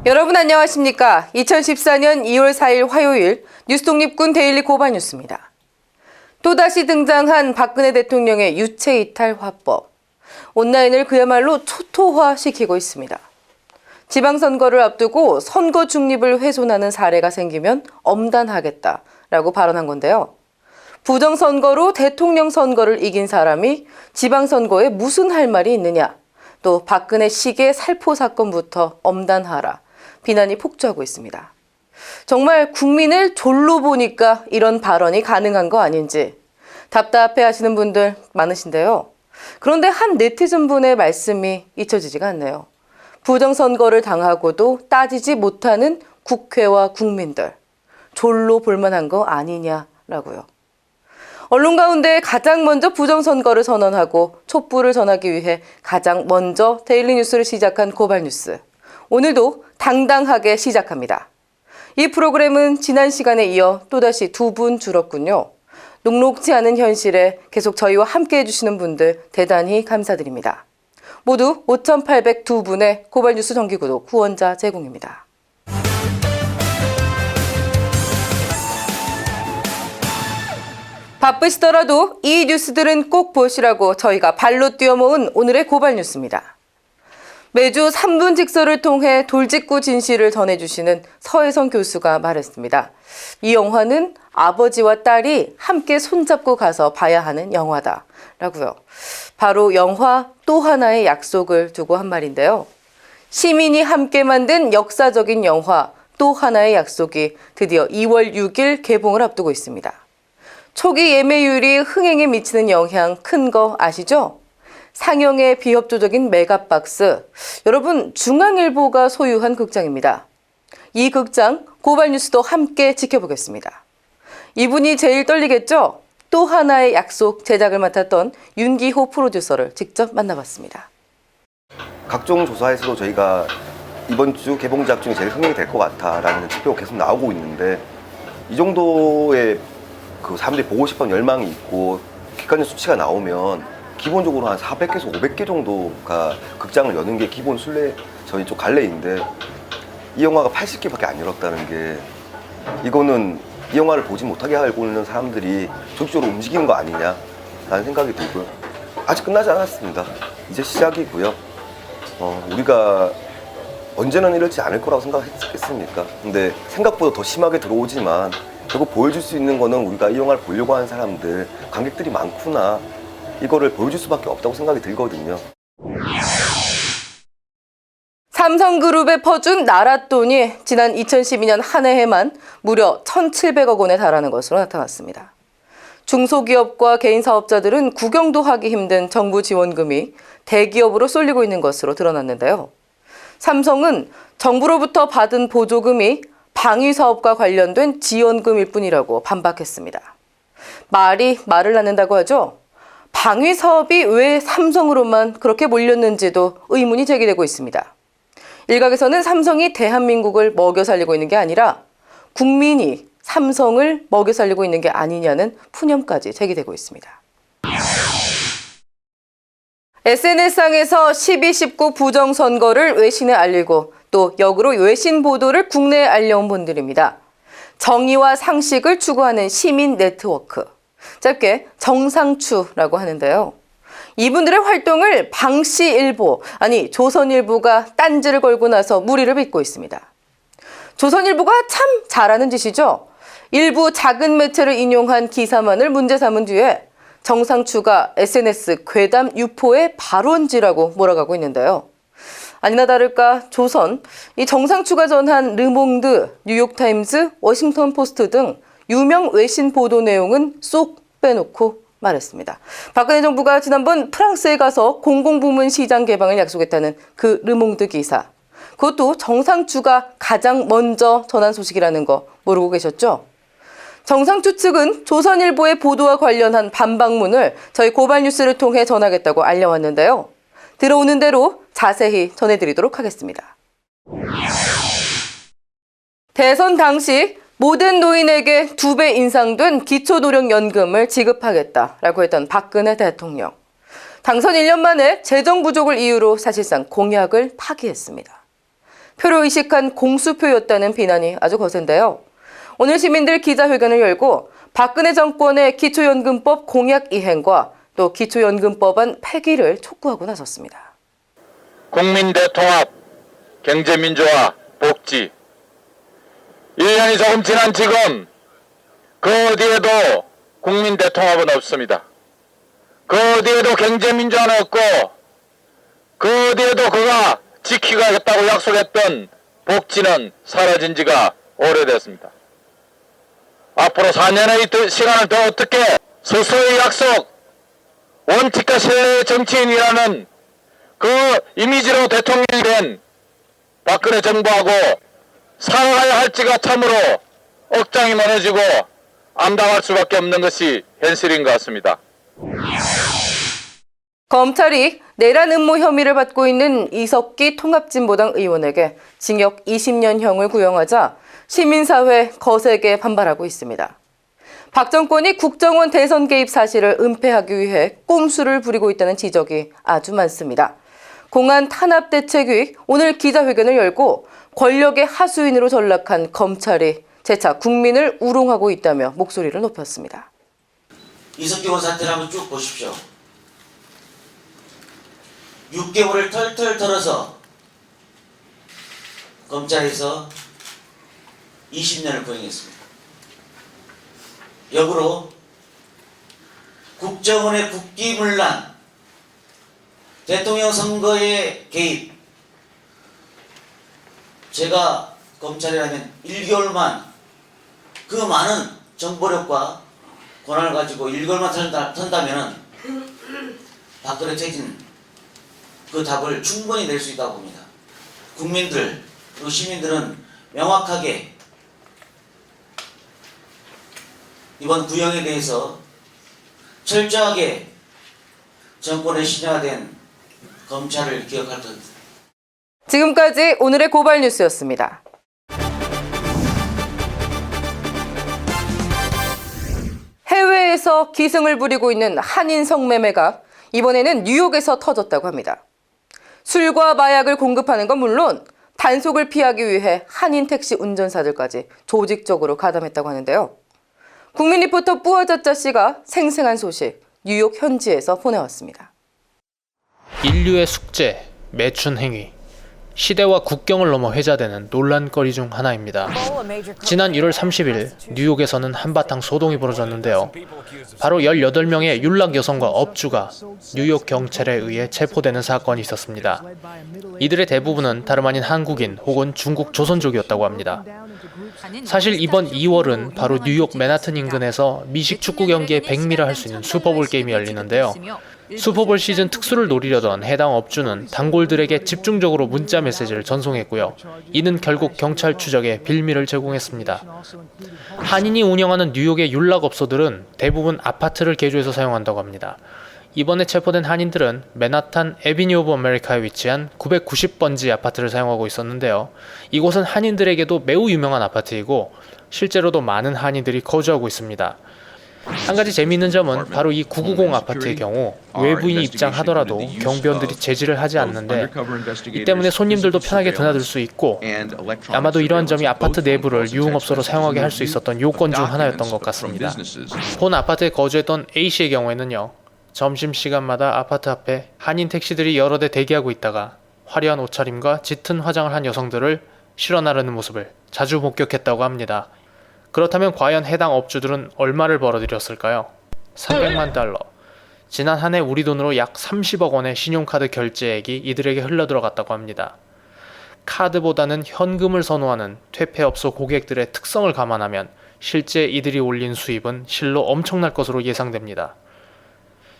여러분 안녕하십니까? 2014년 2월 4일 화요일 뉴스독립군 데일리 고발뉴스입니다. 또다시 등장한 박근혜 대통령의 유체이탈 화법. 온라인을 그야말로 초토화시키고 있습니다. 지방선거를 앞두고 선거 중립을 훼손하는 사례가 생기면 엄단하겠다라고 발언한 건데요. 부정선거로 대통령 선거를 이긴 사람이 지방선거에 무슨 할 말이 있느냐. 또 박근혜 시계 살포 사건부터 엄단하라. 비난이 폭주하고 있습니다. 정말 국민을 졸로 보니까 이런 발언이 가능한 거 아닌지 답답해 하시는 분들 많으신데요. 그런데 한 네티즌 분의 말씀이 잊혀지지가 않네요. 부정선거를 당하고도 따지지 못하는 국회와 국민들, 졸로 볼만한 거 아니냐라고요. 언론 가운데 가장 먼저 부정선거를 선언하고 촛불을 전하기 위해 가장 먼저 데일리 뉴스를 시작한 고발뉴스. 오늘도 당당하게 시작합니다. 이 프로그램은 지난 시간에 이어 또다시 두 분 줄었군요. 녹록지 않은 현실에 계속 저희와 함께 해주시는 분들 대단히 감사드립니다. 모두 5,802분의 고발뉴스 정기구독 후원자 제공입니다. 바쁘시더라도 이 뉴스들은 꼭 보시라고 저희가 발로 뛰어 모은 오늘의 고발뉴스입니다. 매주 3분 직설을 통해 돌직구 진실을 전해주시는 서혜성 교수가 말했습니다. 이 영화는 아버지와 딸이 함께 손잡고 가서 봐야 하는 영화다라고요. 바로 영화 또 하나의 약속을 두고 한 말인데요. 시민이 함께 만든 역사적인 영화 또 하나의 약속이 드디어 2월 6일 개봉을 앞두고 있습니다. 초기 예매율이 흥행에 미치는 영향 큰 거 아시죠? 상영의 비협조적인 메가박스, 여러분 중앙일보가 소유한 극장입니다. 이 극장 고발뉴스도 함께 지켜보겠습니다. 이분이 제일 떨리겠죠? 또 하나의 약속 제작을 맡았던 윤기호 프로듀서를 직접 만나봤습니다. 각종 조사에서도 저희가 이번 주 개봉작 중에 제일 흥행이 될 것 같다라는 지표가 계속 나오고 있는데 이 정도의 그 사람들이 보고 싶은 열망이 있고 객관적 수치가 나오면 기본적으로 한 400개에서 500개 정도가 극장을 여는 게 기본 순례 저희 쪽 관례인데 이 영화가 80개밖에 안 열었다는 게 이거는 이 영화를 보지 못하게 하고 있는 사람들이 적극적으로 움직이는 거 아니냐라는 생각이 들고요. 아직 끝나지 않았습니다. 이제 시작이고요. 우리가 언제는 이러지 않을 거라고 생각했겠습니까? 근데 생각보다 더 심하게 들어오지만 결국 보여줄 수 있는 거는 우리가 이 영화를 보려고 하는 사람들, 관객들이 많구나. 이거를 보여줄 수밖에 없다고 생각이 들거든요. 삼성그룹에 퍼준 나랏돈이 지난 2012년 한 해에만 무려 1,700억 원에 달하는 것으로 나타났습니다. 중소기업과 개인 사업자들은 구경도 하기 힘든 정부 지원금이 대기업으로 쏠리고 있는 것으로 드러났는데요. 삼성은 정부로부터 받은 보조금이 방위사업과 관련된 지원금일 뿐이라고 반박했습니다. 말이 말을 낳는다고 하죠. 방위사업이 왜 삼성으로만 그렇게 몰렸는지도 의문이 제기되고 있습니다. 일각에서는 삼성이 대한민국을 먹여 살리고 있는 게 아니라 국민이 삼성을 먹여 살리고 있는 게 아니냐는 푸념까지 제기되고 있습니다. SNS상에서 12.19 부정선거를 외신에 알리고 또 역으로 외신 보도를 국내에 알려온 분들입니다. 정의와 상식을 추구하는 시민 네트워크, 짧게 정상추라고 하는데요. 이분들의 활동을 방시일보, 아니 조선일보가 딴지를 걸고 나서 무리를 빚고 있습니다. 조선일보가 참 잘하는 짓이죠. 일부 작은 매체를 인용한 기사만을 문제 삼은 뒤에 정상추가 SNS 괴담 유포의 발원지라고 몰아가고 있는데요. 아니나 다를까 조선, 이 정상추가 전한 르몽드, 뉴욕타임즈, 워싱턴포스트 등 유명 외신 보도 내용은 쏙 빼놓고 말했습니다. 박근혜 정부가 지난번 프랑스에 가서 공공부문 시장 개방을 약속했다는 그 르몽드 기사. 그것도 정상추가 가장 먼저 전한 소식이라는 거 모르고 계셨죠? 정상추 측은 조선일보의 보도와 관련한 반박문을 저희 고발뉴스를 통해 전하겠다고 알려왔는데요. 들어오는 대로 자세히 전해드리도록 하겠습니다. 대선 당시 모든 노인에게 2배 인상된 기초노령연금을 지급하겠다라고 했던 박근혜 대통령. 당선 1년 만에 재정 부족을 이유로 사실상 공약을 파기했습니다. 표를 의식한 공수표였다는 비난이 아주 거센데요. 오늘 시민들 기자회견을 열고 박근혜 정권의 기초연금법 공약 이행과 또 기초연금법안 폐기를 촉구하고 나섰습니다. 국민 대통합, 경제민주화, 복지. 1년이 조금 지난 지금 그 어디에도 국민 대통합은 없습니다. 그 어디에도 경제민주화는 없고 그 어디에도 그가 지키겠다고 약속했던 복지는 사라진 지가 오래됐습니다. 앞으로 4년의 시간을 더 어떻게 스스로의 약속, 원칙과 신뢰의 정치인이라는 그 이미지로 대통령이 된 박근혜 정부하고 살아가야 할지가 참으로 억장이 무너지고 암담할 수밖에 없는 것이 현실인 것 같습니다. 검찰이 내란 음모 혐의를 받고 있는 이석기 통합진보당 의원에게 징역 20년형을 구형하자 시민사회 거세게 반발하고 있습니다. 박 정권이 국정원 대선 개입 사실을 은폐하기 위해 꼼수를 부리고 있다는 지적이 아주 많습니다. 공안 탄압대책위 오늘 기자회견을 열고 권력의 하수인으로 전락한 검찰이 재차 국민을 우롱하고 있다며 목소리를 높였습니다. 이석기 의원 사태를 한번 쭉 보십시오. 6개월을 털털 털어서 검찰에서 20년을 구형했습니다. 역으로 국정원의 국기문란, 대통령 선거에 개입, 제가 검찰이라면 1개월만 그 많은 정보력과 권한을 가지고 1개월만 턴다면 박근혜 퇴진 그 답을 충분히 낼 수 있다고 봅니다. 국민들 그리고 시민들은 명확하게 이번 구형에 대해서 철저하게 정권에 신여된 검찰을 기억할 것입니다. 지금까지 오늘의 고발 뉴스였습니다. 해외에서 기승을 부리고 있는 한인 성매매가 이번에는 뉴욕에서 터졌다고 합니다. 술과 마약을 공급하는 건 물론 단속을 피하기 위해 한인 택시 운전사들까지 조직적으로 가담했다고 하는데요. 국민 리포터 뿌어자짜 씨가 생생한 소식 뉴욕 현지에서 보내왔습니다. 인류의 숙제, 매춘 행위. 시대와 국경을 넘어 회자되는 논란거리 중 하나입니다. 지난 1월 30일 뉴욕에서는 한바탕 소동이 벌어졌는데요. 바로 18명의 윤락 여성과 업주가 뉴욕 경찰에 의해 체포되는 사건이 있었습니다. 이들의 대부분은 다름 아닌 한국인 혹은 중국 조선족이었다고 합니다. 사실 이번 2월은 바로 뉴욕 맨하튼 인근에서 미식 축구 경기의 백미를 할 수 있는 슈퍼볼 게임이 열리는데요. 슈퍼볼 시즌 특수를 노리려던 해당 업주는 단골들에게 집중적으로 문자 메시지를 전송했고요. 이는 결국 경찰 추적에 빌미를 제공했습니다. 한인이 운영하는 뉴욕의 윤락업소들은 대부분 아파트를 개조해서 사용한다고 합니다. 이번에 체포된 한인들은 맨하탄 에비뉴 오브 아메리카에 위치한 990번지 아파트를 사용하고 있었는데요. 이곳은 한인들에게도 매우 유명한 아파트이고 실제로도 많은 한인들이 거주하고 있습니다. 한 가지 재미있는 점은 바로 이 990 아파트의 경우 외부인이 입장하더라도 경비원들이 제지를 하지 않는데 이 때문에 손님들도 편하게 드나들 수 있고 아마도 이러한 점이 아파트 내부를 유흥업소로 사용하게 할 수 있었던 요건 중 하나였던 것 같습니다. 본 아파트에 거주했던 A씨의 경우에는요. 점심시간마다 아파트 앞에 한인 택시들이 여러 대 대기하고 있다가 화려한 옷차림과 짙은 화장을 한 여성들을 실어 나르는 모습을 자주 목격했다고 합니다. 그렇다면 과연 해당 업주들은 얼마를 벌어들였을까요? 300만 달러. 지난 한 해 우리 돈으로 약 30억 원의 신용카드 결제액이 이들에게 흘러들어갔다고 합니다. 카드보다는 현금을 선호하는 퇴폐업소 고객들의 특성을 감안하면 실제 이들이 올린 수입은 실로 엄청날 것으로 예상됩니다.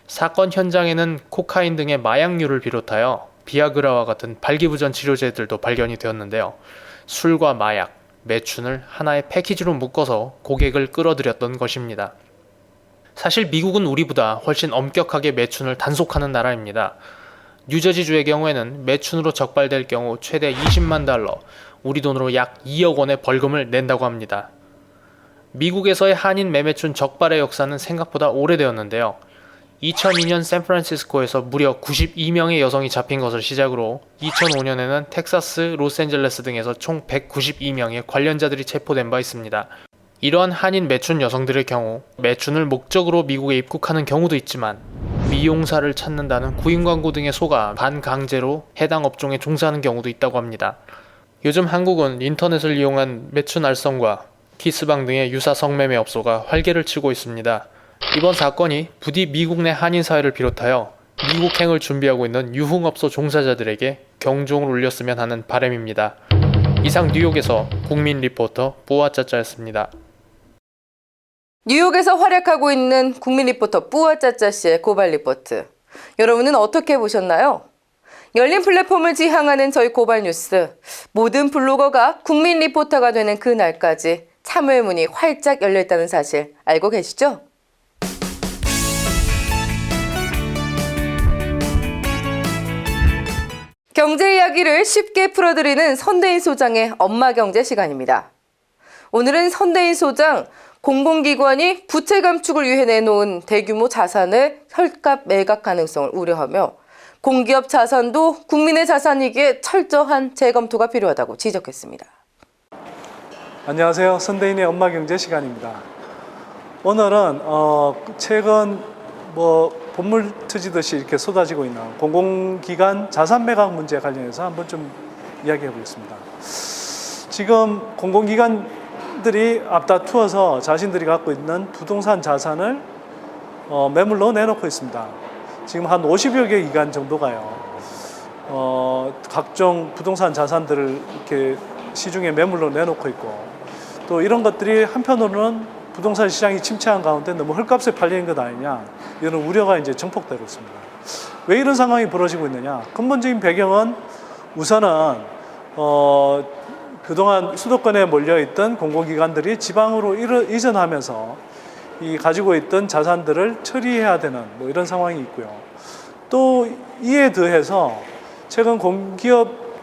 사건 현장에는 코카인 등의 마약류를 비롯하여 비아그라와 같은 발기부전 치료제들도 발견이 되었는데요. 술과 마약, 매춘을 하나의 패키지로 묶어서 고객을 끌어들였던 것입니다. 사실 미국은 우리보다 훨씬 엄격하게 매춘을 단속하는 나라입니다. 뉴저지주의 경우에는 매춘으로 적발될 경우 최대 20만 달러, 우리 돈으로 약 2억 원의 벌금을 낸다고 합니다. 미국에서의 한인 매매춘 적발의 역사는 생각보다 오래되었는데요. 2002년 샌프란시스코에서 무려 92명의 여성이 잡힌 것을 시작으로 2005년에는 텍사스, 로스앤젤레스 등에서 총 192명의 관련자들이 체포된 바 있습니다. 이러한 한인 매춘 여성들의 경우 매춘을 목적으로 미국에 입국하는 경우도 있지만 미용사를 찾는다는 구인 광고 등에 속아 반강제로 해당 업종에 종사하는 경우도 있다고 합니다. 요즘 한국은 인터넷을 이용한 매춘 알선과 키스방 등의 유사 성매매 업소가 활개를 치고 있습니다. 이번 사건이 부디 미국 내 한인 사회를 비롯하여 미국행을 준비하고 있는 유흥업소 종사자들에게 경종을 울렸으면 하는 바람입니다. 이상 뉴욕에서 국민 리포터 뿌아짜짜였습니다. 뉴욕에서 활약하고 있는 국민 리포터 뿌아짜짜 씨의 고발 리포트. 여러분은 어떻게 보셨나요? 열린 플랫폼을 지향하는 저희 고발 뉴스. 모든 블로거가 국민 리포터가 되는 그날까지 참여의 문이 활짝 열려있다는 사실 알고 계시죠? 경제 이야기를 쉽게 풀어드리는 선대인 소장의 엄마 경제 시간입니다. 오늘은 선대인 소장, 공공기관이 부채 감축을 위해 내놓은 대규모 자산을 헐값 매각 가능성을 우려하며 공기업 자산도 국민의 자산이기에 철저한 재검토가 필요하다고 지적했습니다. 안녕하세요. 선대인의 엄마 경제 시간입니다. 오늘은 최근 본물 터지듯이 이렇게 쏟아지고 있는 공공기관 자산 매각 문제 관련해서 한번 좀 이야기해 보겠습니다. 지금 공공기관들이 앞다투어서 자신들이 갖고 있는 부동산 자산을 매물로 내놓고 있습니다. 지금 한 50여 개 기관 정도가요. 각종 부동산 자산들을 이렇게 시중에 매물로 내놓고 있고, 또 이런 것들이 한편으로는 부동산 시장이 침체한 가운데 너무 헐값에 팔리는 것 아니냐, 이런 우려가 이제 증폭되고 있습니다. 왜 이런 상황이 벌어지고 있느냐? 근본적인 배경은 우선은 그동안 수도권에 몰려있던 공공기관들이 지방으로 이전하면서 이 가지고 있던 자산들을 처리해야 되는 이런 상황이 있고요. 또 이에 더해서 최근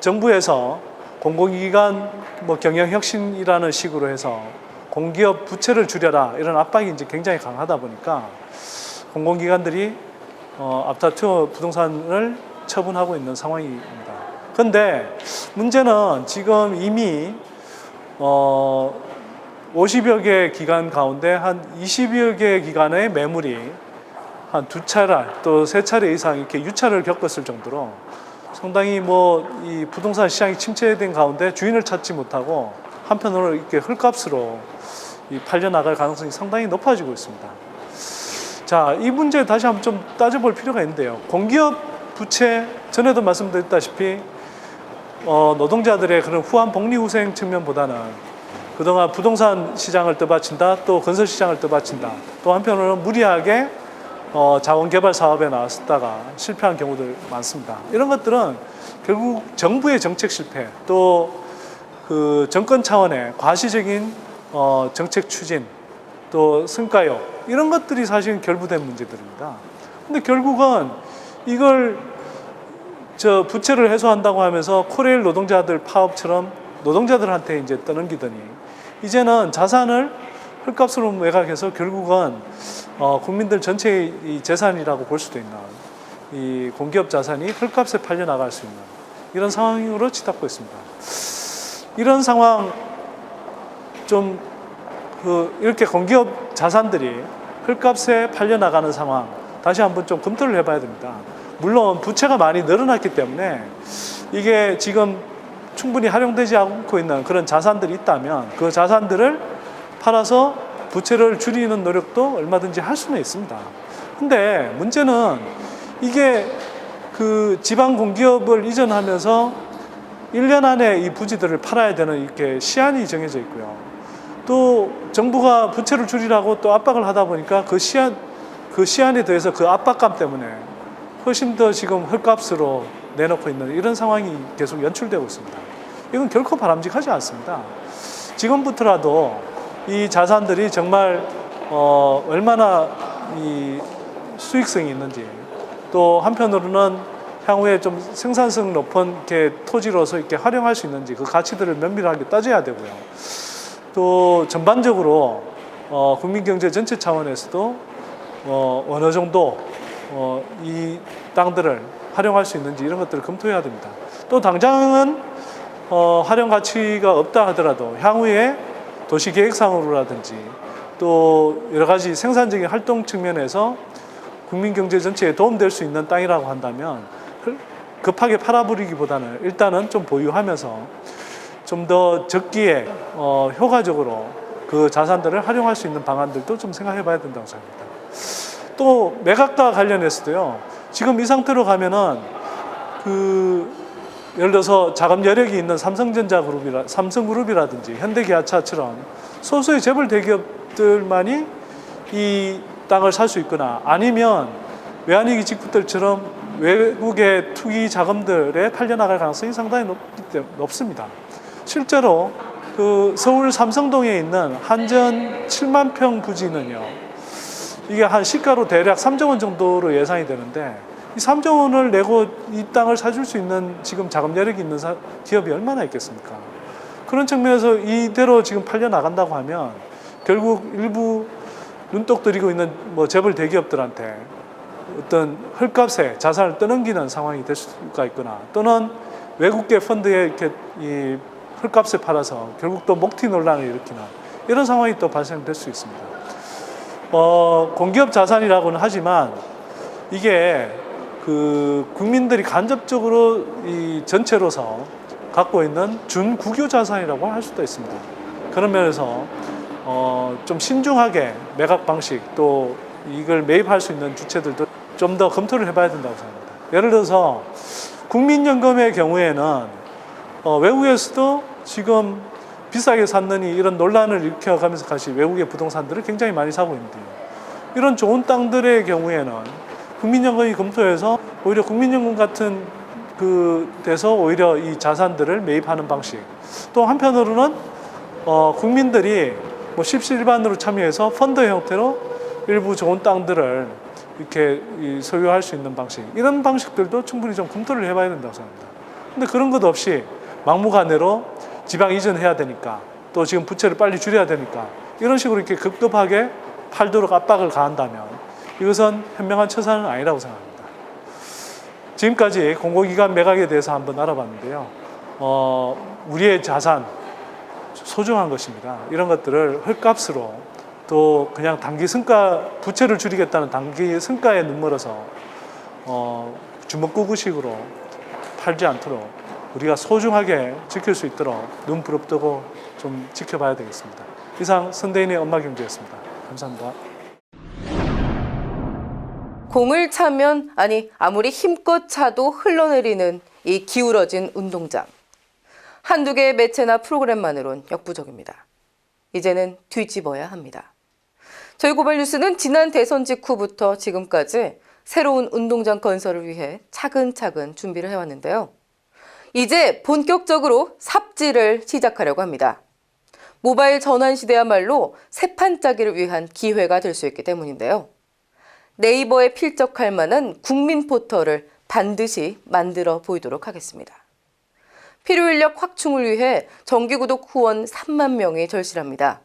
정부에서 공공기관 경영혁신이라는 식으로 해서 공기업 부채를 줄여라, 이런 압박이 이제 굉장히 강하다 보니까 공공기관들이 앞다투어 부동산을 처분하고 있는 상황입니다. 그런데 문제는 지금 이미 50여 개 기관 가운데 한 20여 개 기관의 매물이 한 2차례 또 3차례 이상 이렇게 유찰을 겪었을 정도로 상당히 이 부동산 시장이 침체된 가운데 주인을 찾지 못하고 한편으로 이렇게 헐값으로 팔려나갈 가능성이 상당히 높아지고 있습니다. 자, 이 문제 다시 한번 좀 따져볼 필요가 있는데요. 공기업 부채, 전에도 말씀드렸다시피 노동자들의 그런 후한 복리후생 측면보다는 그동안 부동산 시장을 떠받친다, 또 건설 시장을 떠받친다, 또 한편으로는 무리하게 자원개발 사업에 나섰다가 실패한 경우들 많습니다. 이런 것들은 결국 정부의 정책 실패, 또 그 정권 차원의 과시적인 정책 추진, 또 성과욕, 이런 것들이 사실 결부된 문제들입니다. 근데 결국은 이걸 부채를 해소한다고 하면서 코레일 노동자들 파업처럼 노동자들한테 이제 떠넘기더니 이제는 자산을 헐값으로 매각해서 결국은 국민들 전체의 이 재산이라고 볼 수도 있는 이 공기업 자산이 헐값에 팔려 나갈 수 있는 이런 상황으로 치닫고 있습니다. 이런 상황 이렇게 공기업 자산들이 헐값에 팔려 나가는 상황 다시 한번 좀 검토를 해봐야 됩니다. 물론 부채가 많이 늘어났기 때문에 이게 지금 충분히 활용되지 않고 있는 그런 자산들이 있다면 그 자산들을 팔아서 부채를 줄이는 노력도 얼마든지 할 수는 있습니다. 근데 문제는 이게 그 지방 공기업을 이전하면서 1년 안에 이 부지들을 팔아야 되는 이렇게 시한이 정해져 있고요. 또 정부가 부채를 줄이라고 또 압박을 하다 보니까 그 시한에 더해서 그 압박감 때문에 훨씬 더 지금 헐값으로 내놓고 있는 이런 상황이 계속 연출되고 있습니다. 이건 결코 바람직하지 않습니다. 지금부터라도 이 자산들이 정말 얼마나 이 수익성이 있는지, 또 한편으로는 향후에 좀 생산성 높은 이렇게 토지로서 이렇게 활용할 수 있는지 그 가치들을 면밀하게 따져야 되고요. 또 전반적으로 국민 경제 전체 차원에서도 어느 정도 이 땅들을 활용할 수 있는지 이런 것들을 검토해야 됩니다. 또 당장은 활용 가치가 없다 하더라도 향후에 도시계획상으로라든지 또 여러 가지 생산적인 활동 측면에서 국민 경제 전체에 도움될 수 있는 땅이라고 한다면 급하게 팔아버리기보다는 일단은 좀 보유하면서 좀 더 적기에 효과적으로 그 자산들을 활용할 수 있는 방안들도 좀 생각해 봐야 된다고 생각합니다. 또 매각과 관련해서도요. 지금 이 상태로 가면은 예를 들어서 자금 여력이 있는 삼성그룹이라든지 현대기아차처럼 소수의 재벌 대기업들만이 이 땅을 살 수 있거나 아니면 외환위기 직후들처럼 외국의 투기 자금들에 팔려나갈 가능성이 상당히 높습니다. 실제로 서울 삼성동에 있는 한전 7만 평 부지는요. 이게 한 시가로 대략 3조 원 정도로 예상이 되는데 이 3조 원을 내고 이 땅을 사줄 수 있는 지금 자금 여력이 있는 기업이 얼마나 있겠습니까? 그런 측면에서 이대로 지금 팔려나간다고 하면 결국 일부 눈독 들이고 있는 재벌 대기업들한테 어떤 헐값에 자산을 떠넘기는 상황이 될 수가 있거나 또는 외국계 펀드에 이렇게 이 헐값에 팔아서 결국 또 목티 논란을 일으키는 이런 상황이 또 발생될 수 있습니다. 공기업 자산이라고는 하지만 이게 국민들이 간접적으로 이 전체로서 갖고 있는 준국유 자산이라고 할 수도 있습니다. 그런 면에서 좀 신중하게 매각 방식 또 이걸 매입할 수 있는 주체들도 좀 더 검토를 해봐야 된다고 생각합니다. 예를 들어서 국민연금의 경우에는 외국에서도 지금 비싸게 샀느니 이런 논란을 일으켜가면서 다시 외국의 부동산들을 굉장히 많이 사고 있는데요. 이런 좋은 땅들의 경우에는 국민연금이 검토해서 오히려 국민연금 같은 데서 오히려 이 자산들을 매입하는 방식. 또 한편으로는 국민들이 십시일반으로 참여해서 펀드 형태로 일부 좋은 땅들을 이렇게 소유할 수 있는 방식. 이런 방식들도 충분히 좀 검토를 해봐야 된다고 생각합니다. 근데 그런 것 없이 막무가내로 지방 이전해야 되니까 또 지금 부채를 빨리 줄여야 되니까 이런 식으로 이렇게 급급하게 팔도록 압박을 가한다면 이것은 현명한 처사는 아니라고 생각합니다. 지금까지 공공기관 매각에 대해서 한번 알아봤는데요. 우리의 자산 소중한 것입니다. 이런 것들을 헐값으로 또 그냥 단기 성과 부채를 줄이겠다는 단기 성과에 눈멀어서 주먹구구식으로 팔지 않도록 우리가 소중하게 지킬 수 있도록 눈 부릅뜨고 좀 지켜봐야 되겠습니다. 이상 선대인의 엄마경제였습니다. 감사합니다. 공을 차면 아무리 힘껏 차도 흘러내리는 이 기울어진 운동장. 한두 개의 매체나 프로그램만으론 역부족입니다. 이제는 뒤집어야 합니다. 저희 고발뉴스는 지난 대선 직후부터 지금까지 새로운 운동장 건설을 위해 차근차근 준비를 해왔는데요. 이제 본격적으로 삽질을 시작하려고 합니다. 모바일 전환 시대야말로 새판 짜기를 위한 기회가 될 수 있기 때문인데요. 네이버에 필적할 만한 국민 포털을 반드시 만들어 보이도록 하겠습니다. 필요 인력 확충을 위해 정기구독 후원 3만 명이 절실합니다.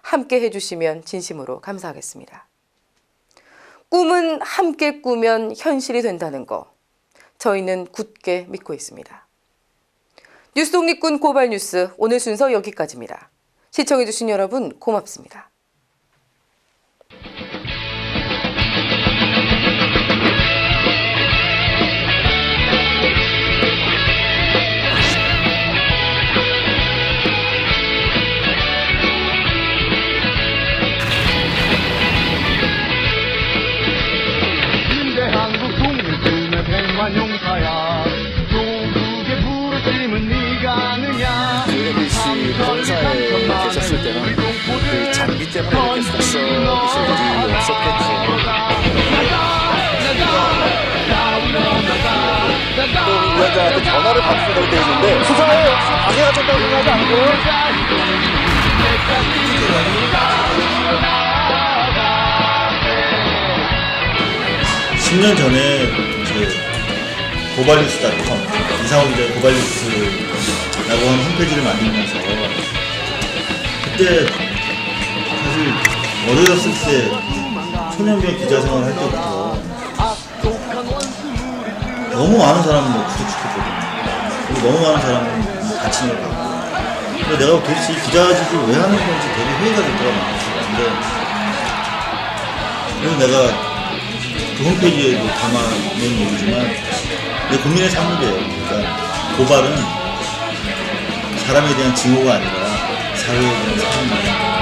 함께 해주시면 진심으로 감사하겠습니다. 꿈은 함께 꾸면 현실이 된다는 거 저희는 굳게 믿고 있습니다. 뉴스 독립군 고발뉴스 오늘 순서 여기까지입니다. 시청해주신 여러분 고맙습니다. 용사야 조국의 부르심은 네가 아느냐 ABC 본사에 계셨을 때는 그 장비 때문에 이렇게 서비스 일이 없었겠죠. 또 위원장한테 전화를 받으시다고 되어 있는데 수사에 방해가 된다고 생각하지 않고요? 10년 전에 고발뉴스.com 이상호 기자의 고발뉴스라고 하는 홈페이지를 만들면서 그때 사실 어렸을 때 초년병 기자 생활을 할 때부터 너무 많은 사람은 뭐 구속시켰거든요. 그리고 너무 많은 사람은 다치는 걸 봤고. 근데 내가 도대체 이 기자직을 왜 하는 건지 되게 회의가 될 때가 많았어요. 그래서 내가 그 홈페이지에도 담아놓은 얘기지만 내 국민의 산물이에요. 그러니까 고발은 사람에 대한 증오가 아니라 사회에 대한 사랑입니다.